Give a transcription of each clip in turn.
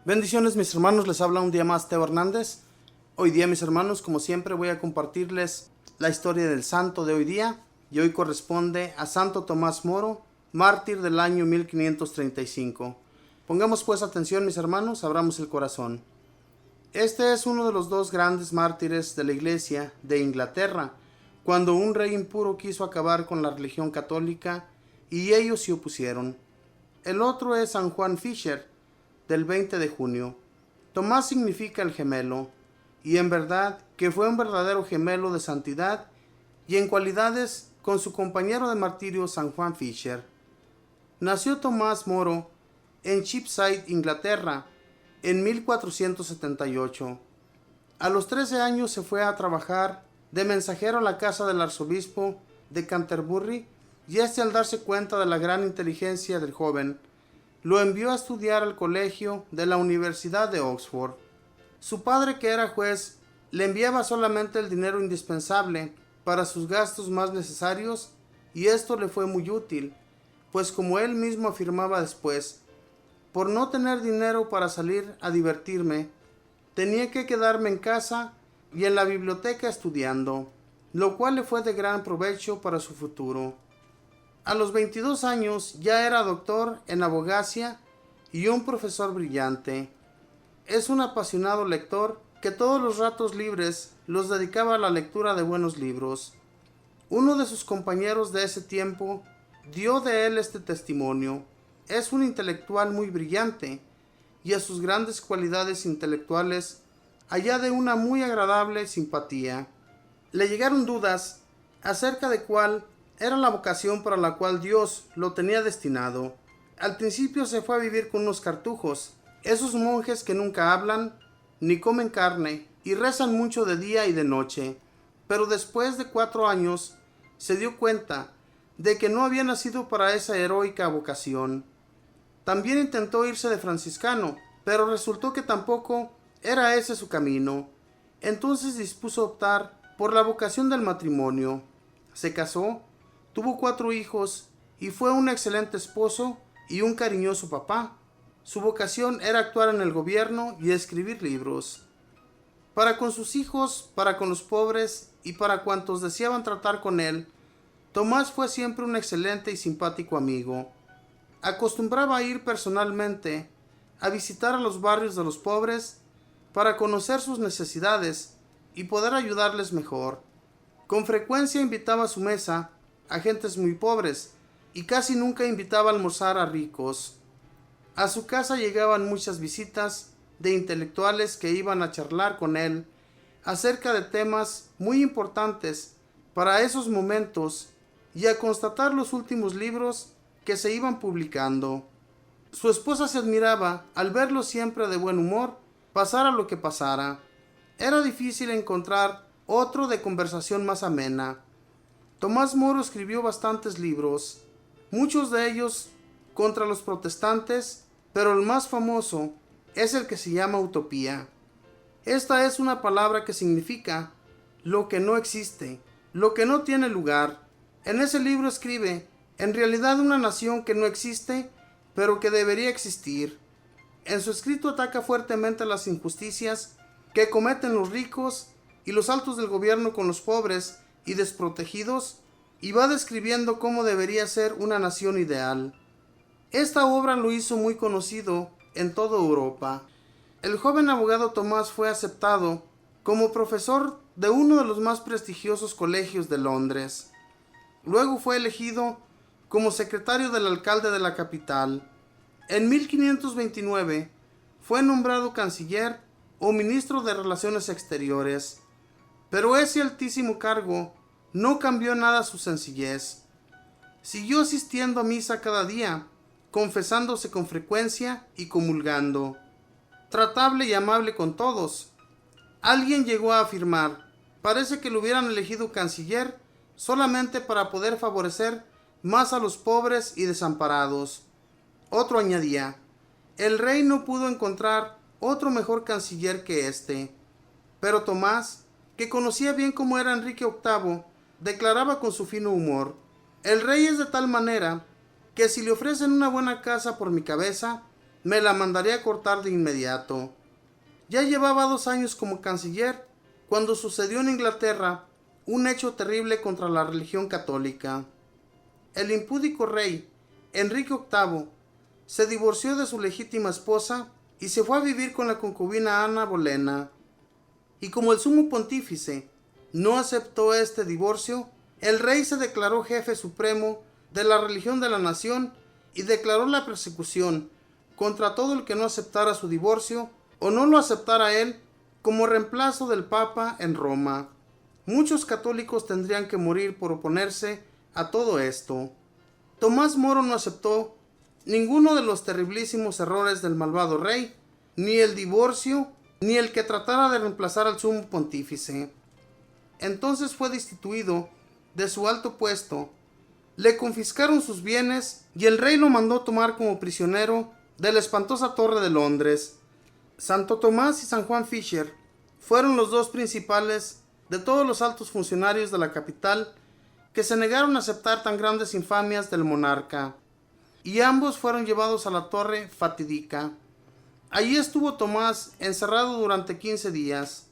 Bendiciones mis hermanos, les habla un día más Teo Hernández. Hoy día mis hermanos, como siempre voy a compartirles la historia del santo de hoy día. Y hoy corresponde a Santo Tomás Moro, mártir del año 1535. Pongamos pues atención mis hermanos, abramos el corazón. Este es uno de los dos grandes mártires de la Iglesia de Inglaterra, cuando un rey impuro quiso acabar con la religión católica y ellos se opusieron. El otro es San Juan Fisher, del 20 de junio. Tomás significa el gemelo, y en verdad que fue un verdadero gemelo de santidad y en cualidades con su compañero de martirio San Juan Fisher. Nació Tomás Moro en Cheapside, Inglaterra, en 1478. A los 13 años se fue a trabajar de mensajero a la casa del arzobispo de Canterbury, y al darse cuenta de la gran inteligencia del joven, lo envió a estudiar al colegio de la Universidad de Oxford. Su padre, que era juez, le enviaba solamente el dinero indispensable para sus gastos más necesarios, y esto le fue muy útil, pues como él mismo afirmaba después, por no tener dinero para salir a divertirme, tenía que quedarme en casa y en la biblioteca estudiando, lo cual le fue de gran provecho para su futuro. A los 22 años ya era doctor en abogacía y un profesor brillante. Es un apasionado lector que todos los ratos libres los dedicaba a la lectura de buenos libros. Uno de sus compañeros de ese tiempo dio de él este testimonio. Es un intelectual muy brillante, y a sus grandes cualidades intelectuales añade una muy agradable simpatía. Le llegaron dudas acerca de cuál era la vocación para la cual Dios lo tenía destinado. Al principio se fue a vivir con unos cartujos, esos monjes que nunca hablan ni comen carne y rezan mucho de día y de noche. Pero después de 4 años se dio cuenta de que no había nacido para esa heroica vocación. También intentó irse de franciscano, pero resultó que tampoco era ese su camino. Entonces dispuso optar por la vocación del matrimonio. Se casó, tuvo 4 hijos y fue un excelente esposo y un cariñoso papá. Su vocación era actuar en el gobierno y escribir libros. Para con sus hijos, para con los pobres y para cuantos deseaban tratar con él, Tomás fue siempre un excelente y simpático amigo. Acostumbraba a ir personalmente a visitar a los barrios de los pobres para conocer sus necesidades y poder ayudarles mejor. Con frecuencia invitaba a su mesa a gentes muy pobres y casi nunca invitaba a almorzar a ricos. A su casa llegaban muchas visitas de intelectuales que iban a charlar con él acerca de temas muy importantes para esos momentos y a constatar los últimos libros que se iban publicando. Su esposa se admiraba al verlo siempre de buen humor, pasara lo que pasara. Era difícil encontrar otro de conversación más amena. Tomás Moro escribió bastantes libros, muchos de ellos contra los protestantes, pero el más famoso es el que se llama Utopía. Esta es una palabra que significa lo que no existe, lo que no tiene lugar. En ese libro escribe, en realidad, una nación que no existe, pero que debería existir. En su escrito ataca fuertemente las injusticias que cometen los ricos y los altos del gobierno con los pobres y desprotegidos, y va describiendo cómo debería ser una nación ideal. Esta obra lo hizo muy conocido en toda Europa. El joven abogado Tomás fue aceptado como profesor de uno de los más prestigiosos colegios de Londres. Luego fue elegido como secretario del alcalde de la capital. En 1529 fue nombrado canciller o ministro de Relaciones Exteriores, pero ese altísimo cargo no cambió nada su sencillez. Siguió asistiendo a misa cada día, confesándose con frecuencia y comulgando. Tratable y amable con todos. Alguien llegó a afirmar, parece que lo hubieran elegido canciller solamente para poder favorecer más a los pobres y desamparados. Otro añadía, el rey no pudo encontrar otro mejor canciller que este. Pero Tomás, que conocía bien cómo era Enrique VIII, declaraba con su fino humor, el rey es de tal manera que si le ofrecen una buena casa por mi cabeza, me la mandaré a cortar de inmediato. Ya llevaba 2 años como canciller cuando sucedió en Inglaterra un hecho terrible contra la religión católica. El impúdico rey Enrique VIII se divorció de su legítima esposa y se fue a vivir con la concubina Ana Bolena. Y como el sumo pontífice no aceptó este divorcio, el rey se declaró jefe supremo de la religión de la nación y declaró la persecución contra todo el que no aceptara su divorcio o no lo aceptara él como reemplazo del Papa en Roma. Muchos católicos tendrían que morir por oponerse a todo esto. Tomás Moro no aceptó ninguno de los terriblísimos errores del malvado rey, ni el divorcio, ni el que tratara de reemplazar al sumo pontífice. Entonces fue destituido de su alto puesto, le confiscaron sus bienes y el rey lo mandó tomar como prisionero de la espantosa Torre de Londres. Santo Tomás y San Juan Fisher fueron los 2 principales de todos los altos funcionarios de la capital que se negaron a aceptar tan grandes infamias del monarca, y ambos fueron llevados a la torre fatídica. Allí estuvo Tomás encerrado durante 15 días.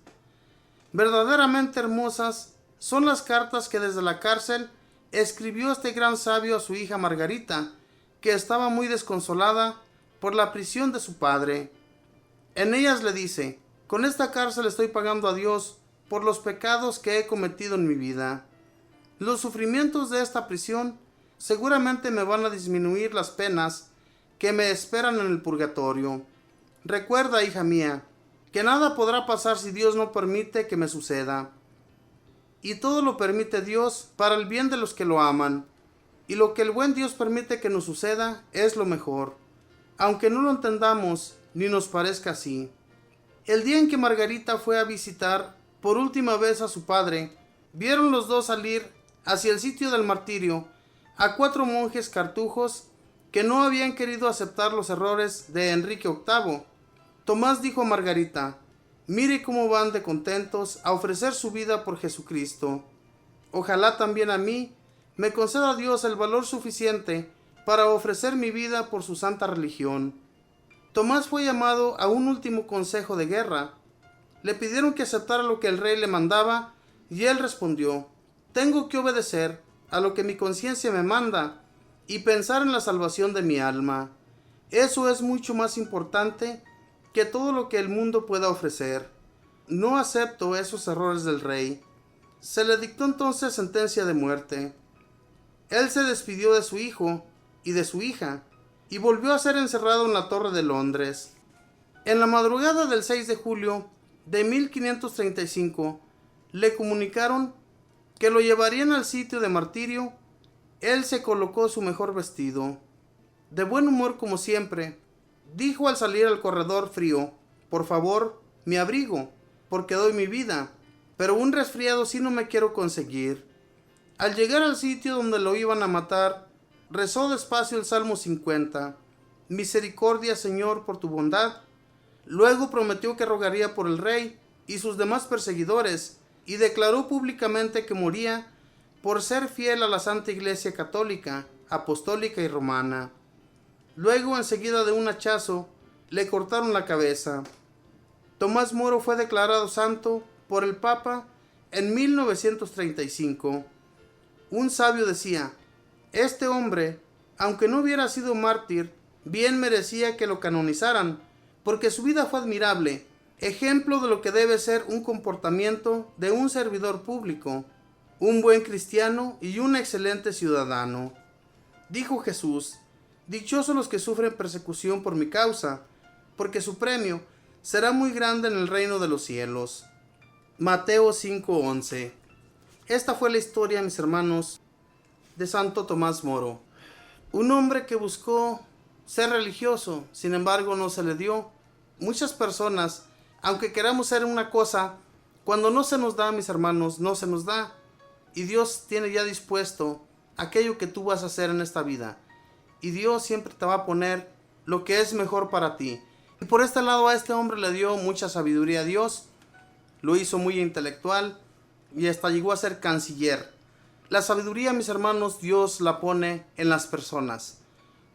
Verdaderamente hermosas son las cartas que desde la cárcel escribió este gran sabio a su hija Margarita, que estaba muy desconsolada por la prisión de su padre. En ellas le dice: con esta cárcel estoy pagando a Dios por los pecados que he cometido en mi vida. Los sufrimientos de esta prisión seguramente me van a disminuir las penas que me esperan en el purgatorio. Recuerda, hija mía, que nada podrá pasar si Dios no permite que me suceda. Y todo lo permite Dios para el bien de los que lo aman. Y lo que el buen Dios permite que nos suceda es lo mejor, aunque no lo entendamos ni nos parezca así. El día en que Margarita fue a visitar por última vez a su padre, vieron los 2 salir hacia el sitio del martirio a 4 monjes cartujos que no habían querido aceptar los errores de Enrique VIII. Tomás dijo a Margarita: mire cómo van de contentos a ofrecer su vida por Jesucristo. Ojalá también a mí me conceda Dios el valor suficiente para ofrecer mi vida por su santa religión. Tomás fue llamado a un último consejo de guerra. Le pidieron que aceptara lo que el rey le mandaba y él respondió: tengo que obedecer a lo que mi conciencia me manda y pensar en la salvación de mi alma. Eso es mucho más importante que todo lo que el mundo pueda ofrecer. No acepto esos errores del rey. Se le dictó entonces sentencia de muerte. Él se despidió de su hijo y de su hija y volvió a ser encerrado en la Torre de Londres. En la madrugada del 6 de julio de 1535 le comunicaron que lo llevarían al sitio de martirio. Él se colocó su mejor vestido. De buen humor como siempre, dijo al salir al corredor frío: por favor, mi abrigo, porque doy mi vida, pero un resfriado sí no me quiero conseguir. Al llegar al sitio donde lo iban a matar, rezó despacio el Salmo 50. Misericordia, Señor, por tu bondad. Luego prometió que rogaría por el rey y sus demás perseguidores, y declaró públicamente que moría por ser fiel a la Santa Iglesia Católica, Apostólica y Romana. Luego, enseguida de un hachazo, le cortaron la cabeza. Tomás Moro fue declarado santo por el Papa en 1935. Un sabio decía: este hombre, aunque no hubiera sido mártir, bien merecía que lo canonizaran, porque su vida fue admirable, ejemplo de lo que debe ser un comportamiento de un servidor público, un buen cristiano y un excelente ciudadano. Dijo Jesús: dichosos los que sufren persecución por mi causa, porque su premio será muy grande en el reino de los cielos. Mateo 5:11. Esta fue la historia, mis hermanos, de Santo Tomás Moro. Un hombre que buscó ser religioso, sin embargo no se le dio. Muchas personas, aunque queramos ser una cosa, cuando no se nos da, mis hermanos, no se nos da. Y Dios tiene ya dispuesto aquello que tú vas a hacer en esta vida. Y Dios siempre te va a poner lo que es mejor para ti. Y por este lado a este hombre le dio mucha sabiduría a Dios. Lo hizo muy intelectual y hasta llegó a ser canciller. La sabiduría, mis hermanos, Dios la pone en las personas.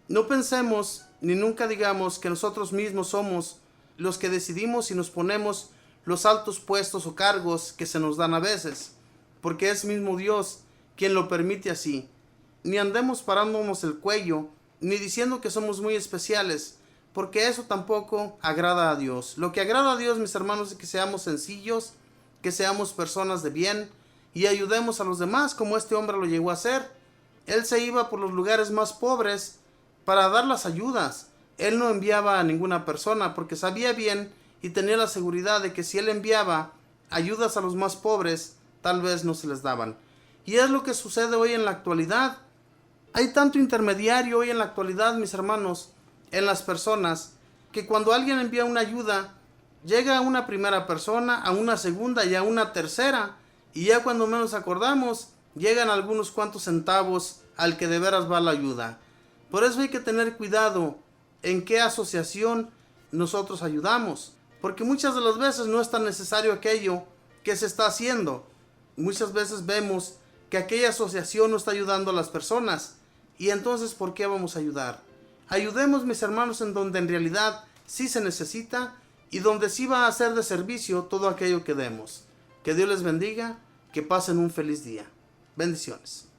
No pensemos ni nunca digamos que nosotros mismos somos los que decidimos y nos ponemos los altos puestos o cargos que se nos dan a veces, porque es mismo Dios quien lo permite así. Ni andemos parándonos el cuello, ni diciendo que somos muy especiales, porque eso tampoco agrada a Dios. Lo que agrada a Dios, mis hermanos, es que seamos sencillos, que seamos personas de bien y ayudemos a los demás como este hombre lo llegó a hacer. Él se iba por los lugares más pobres para dar las ayudas. Él no enviaba a ninguna persona porque sabía bien y tenía la seguridad de que si él enviaba ayudas a los más pobres, tal vez no se les daban. Y es lo que sucede hoy en la actualidad. Hay tanto intermediario hoy en la actualidad, mis hermanos, en las personas, que cuando alguien envía una ayuda, llega a una primera persona, a una segunda y a una tercera, y ya cuando menos acordamos, llegan algunos cuantos centavos al que de veras va la ayuda. Por eso hay que tener cuidado en qué asociación nosotros ayudamos, porque muchas de las veces no es tan necesario aquello que se está haciendo. Muchas veces vemos que aquella asociación no está ayudando a las personas, y entonces ¿por qué vamos a ayudar? Ayudemos, mis hermanos, en donde en realidad sí se necesita y donde sí va a ser de servicio todo aquello que demos. Que Dios les bendiga, que pasen un feliz día. Bendiciones.